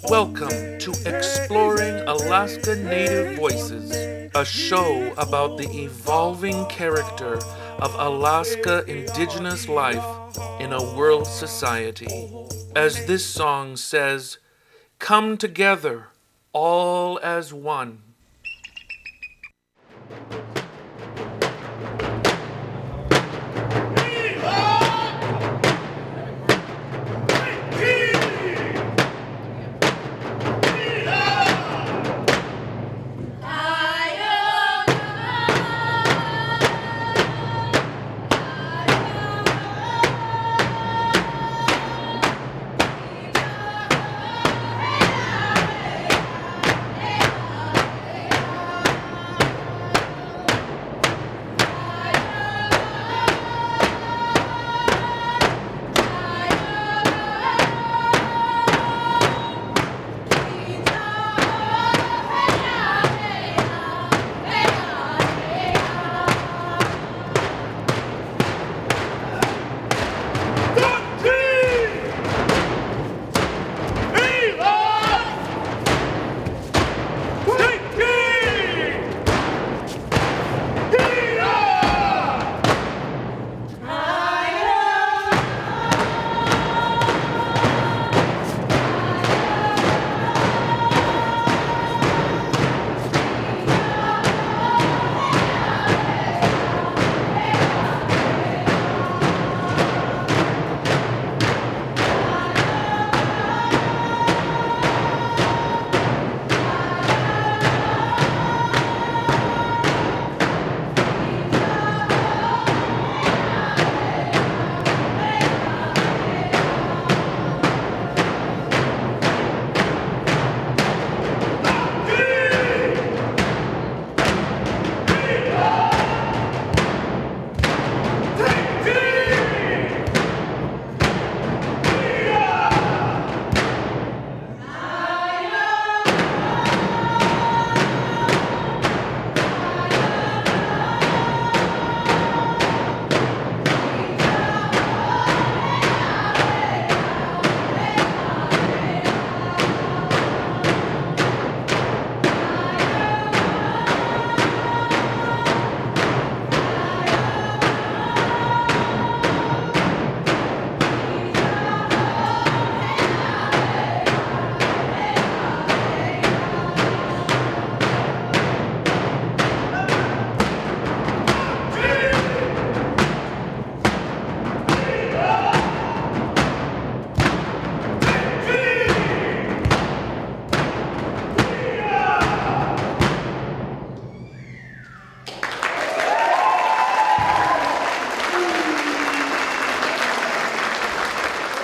Welcome to Exploring Alaska Native Voices, a show about the evolving character of Alaska Indigenous life in a world society. As this song says, come together, all as one.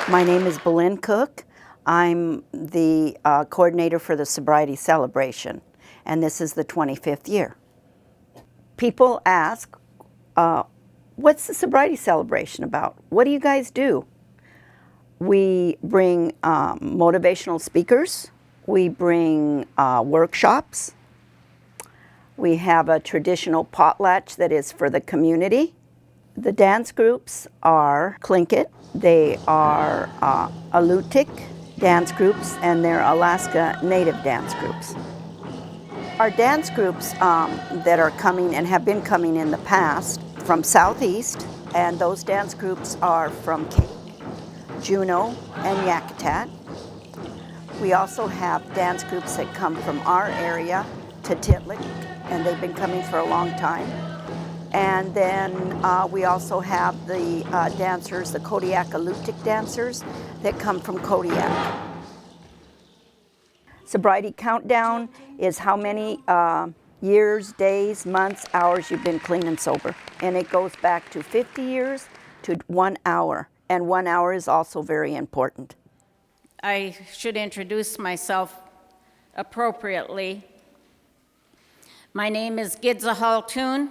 My name is Belen Cook. I'm the coordinator for the Sobriety celebration, and this is the 25th year. People ask, what's the Sobriety celebration about? What do you guys do? We bring motivational speakers. We bring workshops. We have a traditional potlatch that is for the community. The dance groups are Tlingit, they are Alutiiq dance groups, and they're Alaska Native dance groups. Our dance groups that are coming and have been coming in the past from Southeast, and those dance groups are from Cape, Juneau, and Yakutat. We also have dance groups that come from our area to Titlik, and they've been coming for a long time. And then we also have the dancers, the Kodiak Alutiiq dancers that come from Kodiak. Sobriety countdown is how many years, days, months, hours you've been clean and sober. And it goes back to 50 years to 1 hour. And 1 hour is also very important. I should introduce myself appropriately. My name is Gidza Haltoon.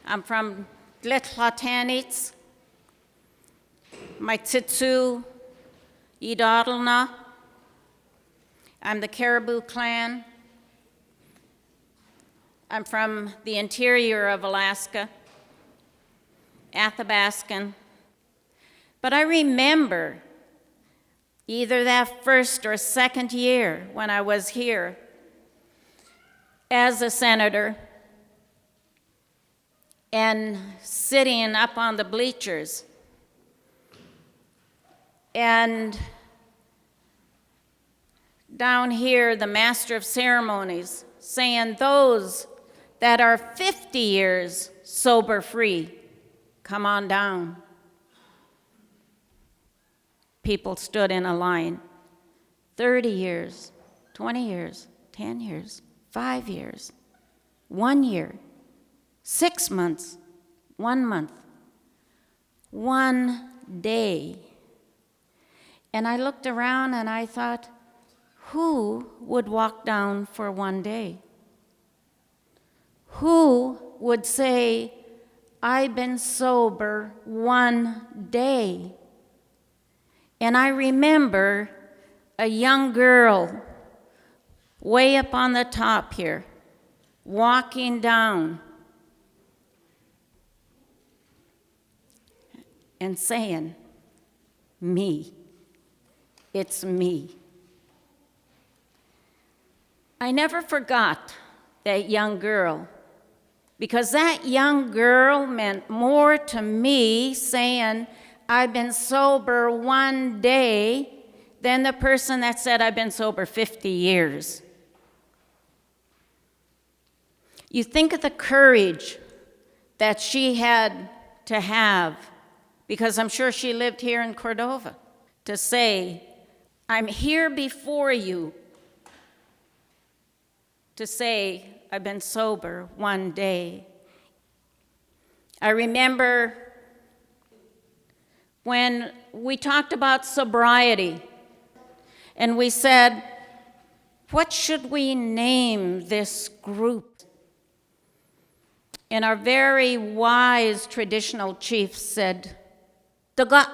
I'm from Tlitlatanitz, Maitsitsu, Idadalna. I'm the Caribou clan. I'm from the interior of Alaska, Athabaskan. But I remember either that first or second year when I was here as a senator and sitting up on the bleachers and down here the master of ceremonies saying, those that are 50 years sober free, come on down. People stood in a line, 30 years, 20 years, 10 years, 5 years, 1 year, 6 months, 1 month, 1 day. And I looked around and I thought, who would walk down for 1 day? Who would say, I've been sober 1 day? And I remember a young girl way up on the top here, walking down and saying, me, it's me. I never forgot that young girl, because that young girl meant more to me saying, I've been sober 1 day, than the person that said, I've been sober 50 years. You think of the courage that she had to have, because I'm sure she lived here in Cordova, to say, I'm here before you to say, I've been sober 1 day. I remember when we talked about sobriety, and we said, what should we name this group? And our very wise traditional chief said, Daga.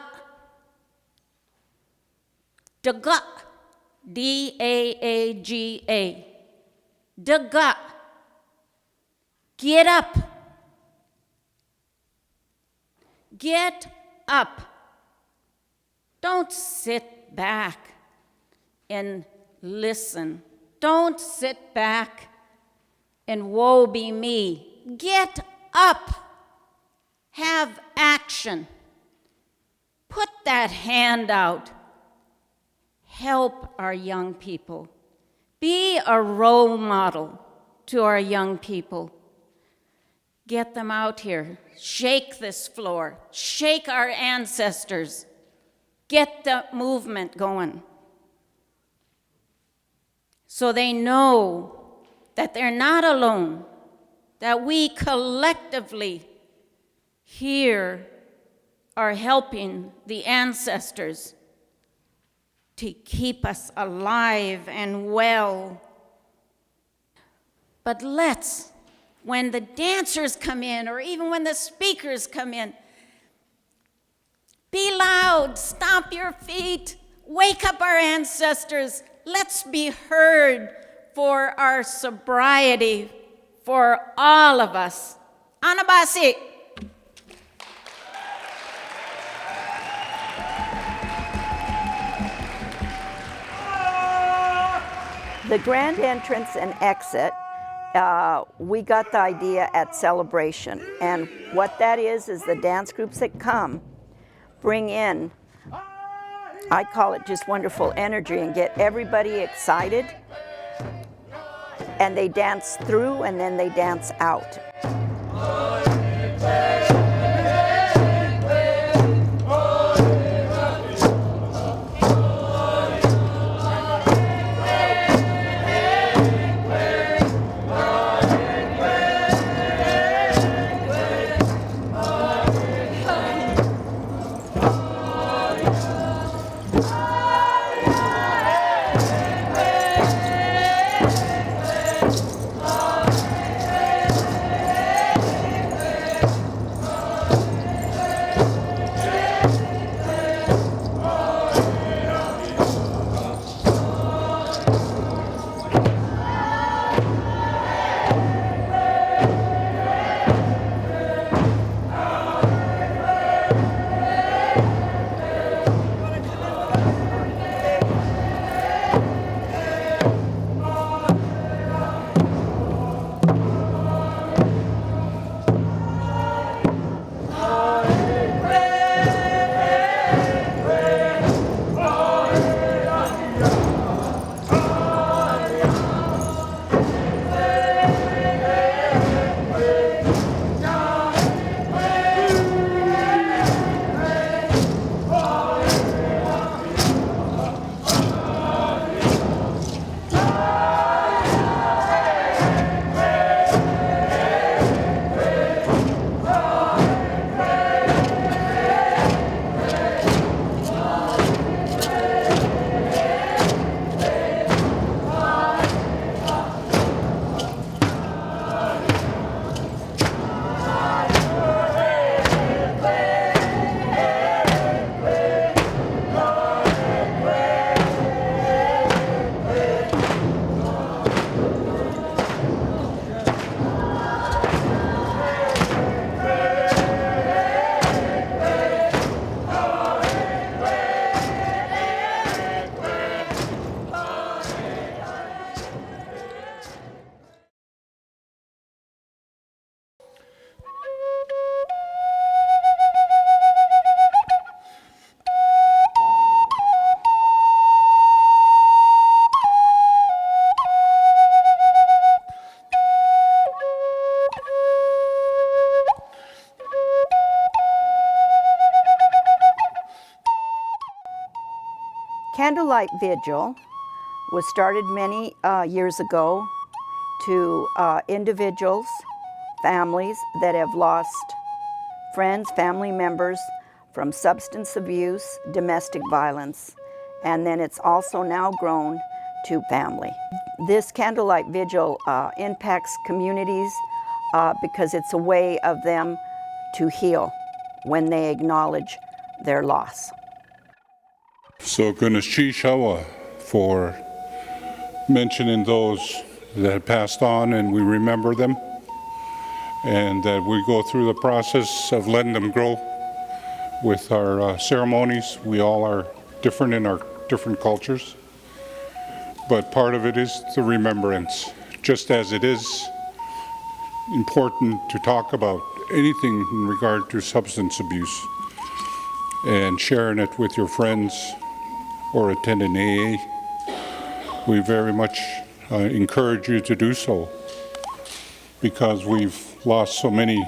Daga. D-A-A-G-A. Daga. Get up. Get up. Don't sit back and listen. Don't sit back and woe be me. Get up. Have action. Put that hand out. Help our young people. Be a role model to our young people. Get them out here. Shake this floor. Shake our ancestors. Get the movement going. So they know that they're not alone, that we collectively here are helping the ancestors to keep us alive and well. But let's, when the dancers come in, or even when the speakers come in, be loud, stomp your feet, wake up our ancestors. Let's be heard for our sobriety, for all of us. Anabasi. The grand entrance and exit, we got the idea at Celebration. And what that is the dance groups that come bring in, I call it just wonderful energy, and get everybody excited. And they dance through and then they dance out. Candlelight Vigil was started many years ago to individuals, families that have lost friends, family members from substance abuse, domestic violence, and then it's also now grown to family. This Candlelight Vigil impacts communities because it's a way of them to heal when they acknowledge their loss. So Gunashishawa for mentioning those that have passed on, and we remember them, and that we go through the process of letting them grow with our ceremonies. We all are different in our different cultures, but part of it is the remembrance, just as it is important to talk about anything in regard to substance abuse and sharing it with your friends or attending AA. We very much encourage you to do so, because we've lost so many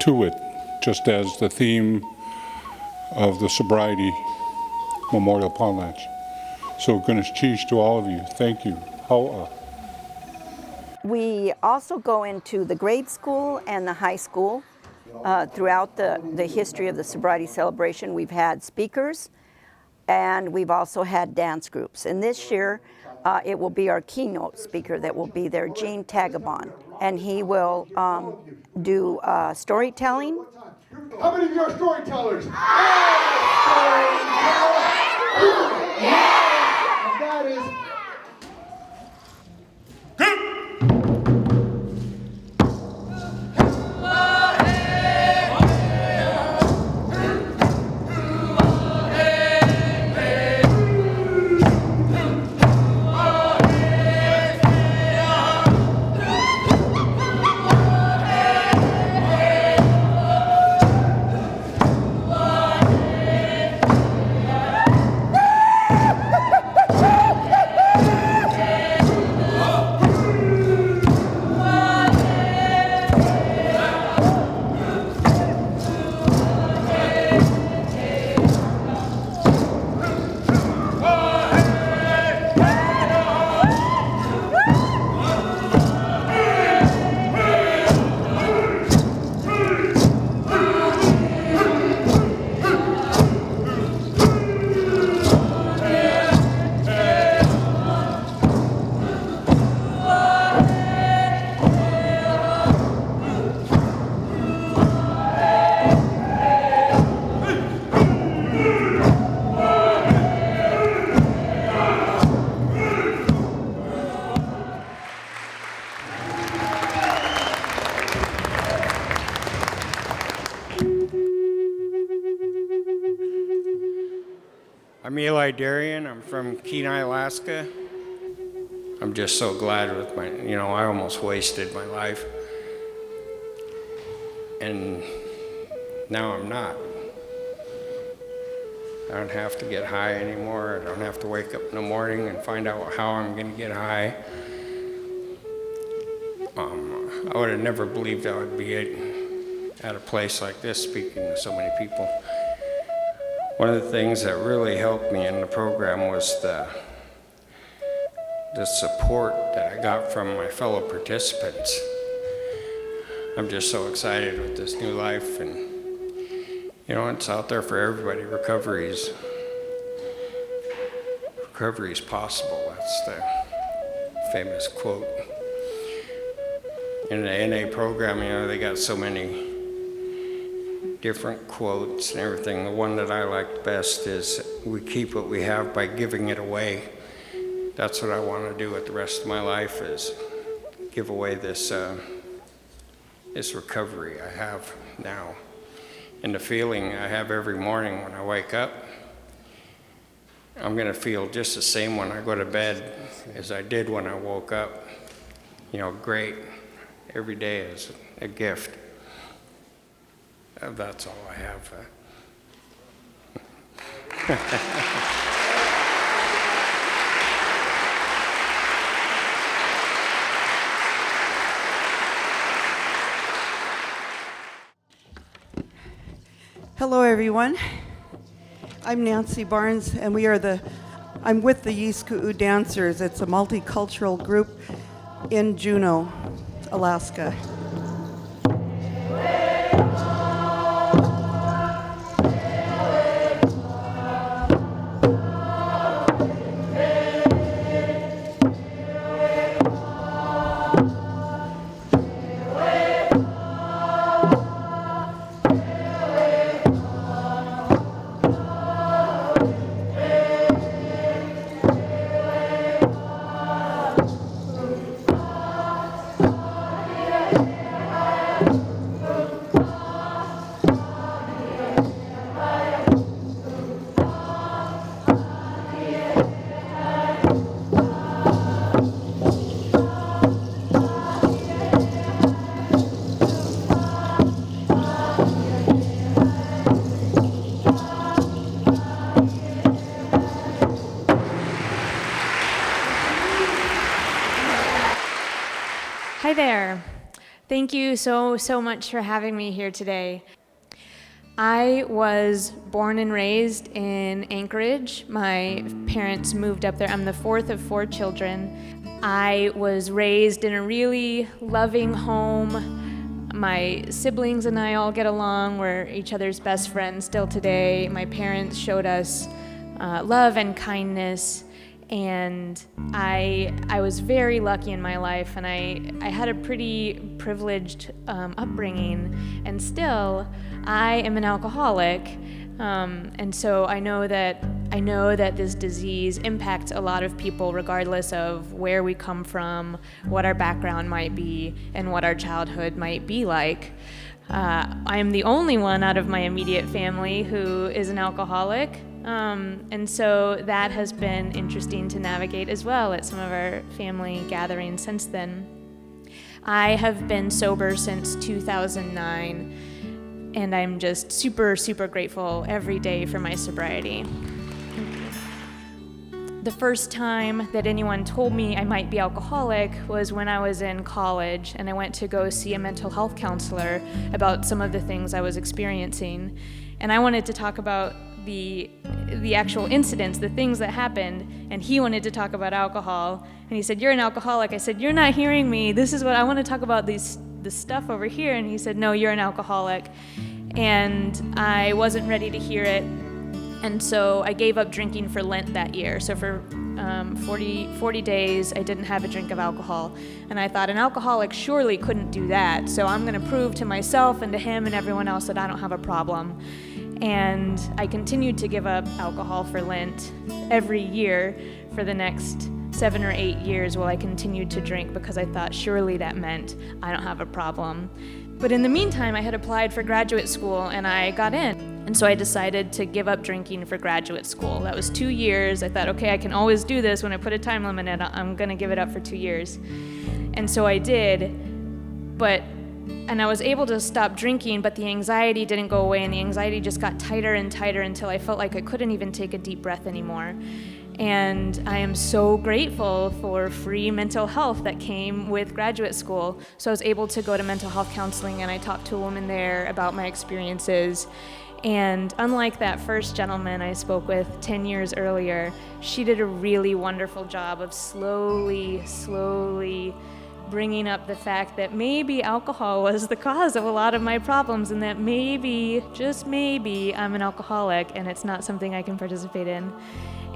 to it, just as the theme of the Sobriety Memorial Potlatch. So Ganesh Cheesh to all of you. Thank you. How We also go into the grade school and the high school. Throughout the history of the Sobriety Celebration, we've had speakers, and we've also had dance groups. And this year, it will be our keynote speaker that will be there, Gene Tagabon. And he will do storytelling. How many of you are storytellers? Storytellers! Yeah! And that is... I'm Eyak. I'm from Kenai, Alaska. I'm just so glad with my, I almost wasted my life. And now I'm not. I don't have to get high anymore. I don't have to wake up in the morning and find out how I'm going to get high. I would have never believed I would be at a place like this speaking to so many people. One of the things that really helped me in the program was the support that I got from my fellow participants. I'm just so excited with this new life, and it's out there for everybody. Recovery is possible. That's the famous quote. In the NA program, they got so many different quotes and everything. The one that I liked best is, we keep what we have by giving it away. That's what I want to do with the rest of my life, is give away this recovery I have now. And the feeling I have every morning when I wake up, I'm going to feel just the same when I go to bed as I did when I woke up. Great. Every day is a gift. That's all I have. Hello, everyone. I'm Nancy Barnes, and we are the I'm with the Yisku'u Dancers. It's a multicultural group in Juneau, Alaska. Hi there. Thank you so much for having me here today. I was born and raised in Anchorage. My parents moved up there. I'm the fourth of 4 children. I was raised in a really loving home. My siblings and I all get along. We're each other's best friends still today. My parents showed us love and kindness. And I was very lucky in my life, and I had a pretty privileged upbringing, and still I am an alcoholic, and so I know that this disease impacts a lot of people regardless of where we come from, what our background might be, and what our childhood might be like. I am the only one out of my immediate family who is an alcoholic. And so that has been interesting to navigate as well at some of our family gatherings since then. I have been sober since 2009, and I'm just super grateful every day for my sobriety. The first time that anyone told me I might be alcoholic was when I was in college, and I went to go see a mental health counselor about some of the things I was experiencing. And I wanted to talk about the actual incidents, the things that happened, and he wanted to talk about alcohol. And he said, "You're an alcoholic." I said, "You're not hearing me. This is what I want to talk about, this stuff over here." And he said, "No, you're an alcoholic." And I wasn't ready to hear it. And so I gave up drinking for Lent that year. So for 40 days, I didn't have a drink of alcohol. And I thought an alcoholic surely couldn't do that. So I'm going to prove to myself and to him and everyone else that I don't have a problem. And I continued to give up alcohol for Lent every year for the next 7 or 8 years while I continued to drink, because I thought surely that meant I don't have a problem. But in the meantime, I had applied for graduate school and I got in. And so I decided to give up drinking for graduate school. That was 2 years. I thought, okay, I can always do this. When I put a time limit in, I'm going to give it up for 2 years. And so I did, and I was able to stop drinking, but the anxiety didn't go away, and the anxiety just got tighter and tighter until I felt like I couldn't even take a deep breath anymore. And I am so grateful for free mental health that came with graduate school. So I was able to go to mental health counseling, and I talked to a woman there about my experiences. And unlike that first gentleman I spoke with 10 years earlier, she did a really wonderful job of slowly bringing up the fact that maybe alcohol was the cause of a lot of my problems, and that maybe, just maybe, I'm an alcoholic and it's not something I can participate in.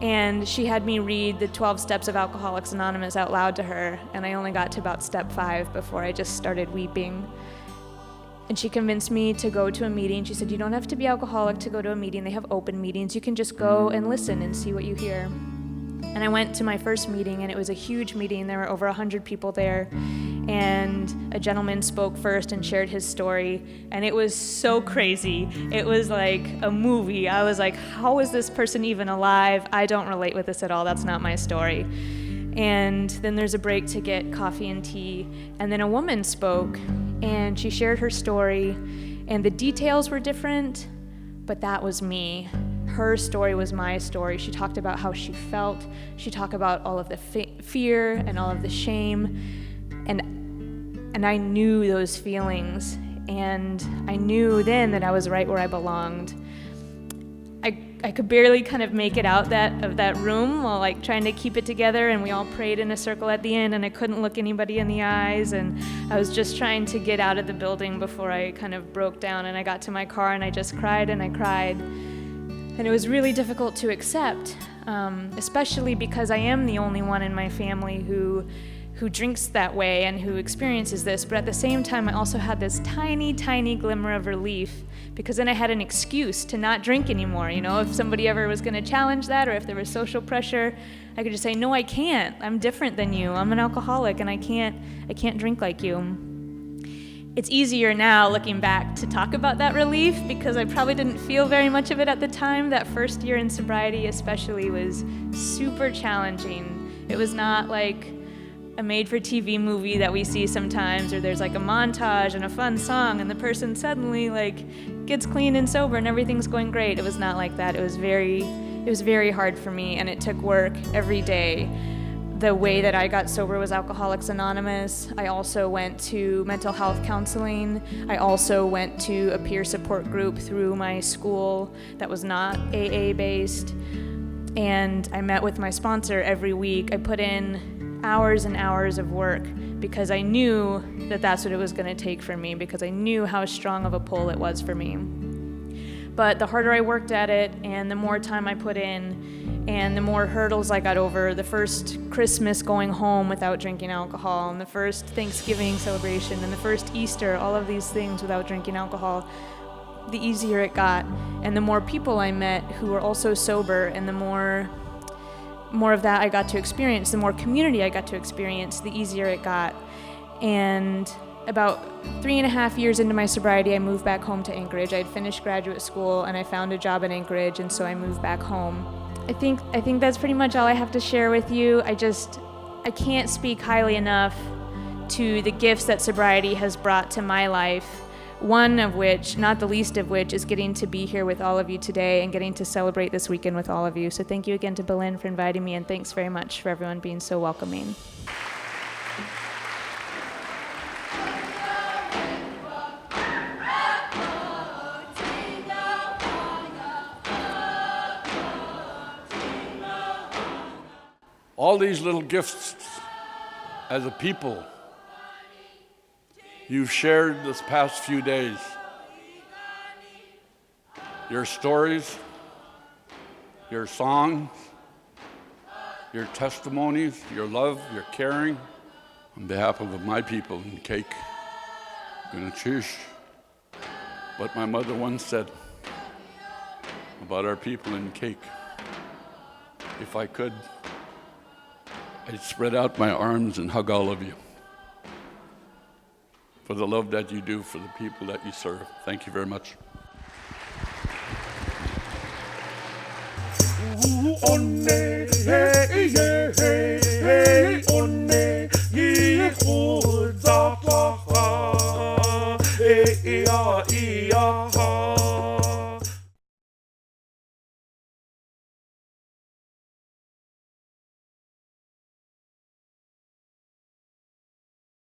And she had me read the 12 steps of Alcoholics Anonymous out loud to her, and I only got to about step 5 before I just started weeping. And she convinced me to go to a meeting. She said, "You don't have to be alcoholic to go to a meeting. They have open meetings. You can just go and listen and see what you hear." And I went to my first meeting, and it was a huge meeting. There were over 100 people there. And a gentleman spoke first and shared his story. And it was so crazy. It was like a movie. I was like, how is this person even alive? I don't relate with this at all. That's not my story. And then there's a break to get coffee and tea. And then a woman spoke, and she shared her story. And the details were different, but that was me. Her story was my story. She talked about how she felt. She talked about all of the fear and all of the shame. And I knew those feelings. And I knew then that I was right where I belonged. I I could barely kind of make it out of that room while like trying to keep it together, and we all prayed in a circle at the end, and I couldn't look anybody in the eyes, and I was just trying to get out of the building before I kind of broke down, and I got to my car and I just cried and I cried. And it was really difficult to accept, especially because I am the only one in my family who drinks that way and who experiences this. But at the same time, I also had this tiny, tiny glimmer of relief, because then I had an excuse to not drink anymore. You know, if somebody ever was going to challenge that, or if there was social pressure, I could just say, no, I can't. I'm different than you. I'm an alcoholic, and I can't drink like you. It's easier now, looking back, to talk about that relief, because I probably didn't feel very much of it at the time. That first year in sobriety especially was super challenging. It was not like a made-for-TV movie that we see sometimes, or there's like a montage and a fun song and the person suddenly like gets clean and sober and everything's going great. It was not like that. It was very hard for me, and it took work every day. The way that I got sober was Alcoholics Anonymous. I also went to mental health counseling. I also went to a peer support group through my school that was not AA based. And I met with my sponsor every week. I put in hours and hours of work because I knew that that's what it was going to take for me, because I knew how strong of a pull it was for me. But the harder I worked at it, and the more time I put in, and the more hurdles I got over, the first Christmas going home without drinking alcohol, and the first Thanksgiving celebration, and the first Easter, all of these things without drinking alcohol, the easier it got. And the more people I met who were also sober, and the more of that I got to experience, the more community I got to experience, the easier it got. And about 3.5 years into my sobriety, I moved back home to Anchorage. I had finished graduate school, and I found a job in Anchorage, and so I moved back home. I think that's pretty much all I have to share with you. I can't speak highly enough to the gifts that sobriety has brought to my life. One of which, not the least of which, is getting to be here with all of you today and getting to celebrate this weekend with all of you. So thank you again to Belen for inviting me, and thanks very much for everyone being so welcoming. All these little gifts as a people you've shared this past few days. Your stories, your songs, your testimonies, your love, your caring. On behalf of my people in Cake, I'm gonna choose what my mother once said about our people in Cake. If I could, I'd spread out my arms and hug all of you for the love that you do for the people that you serve. Thank you very much. Ooh,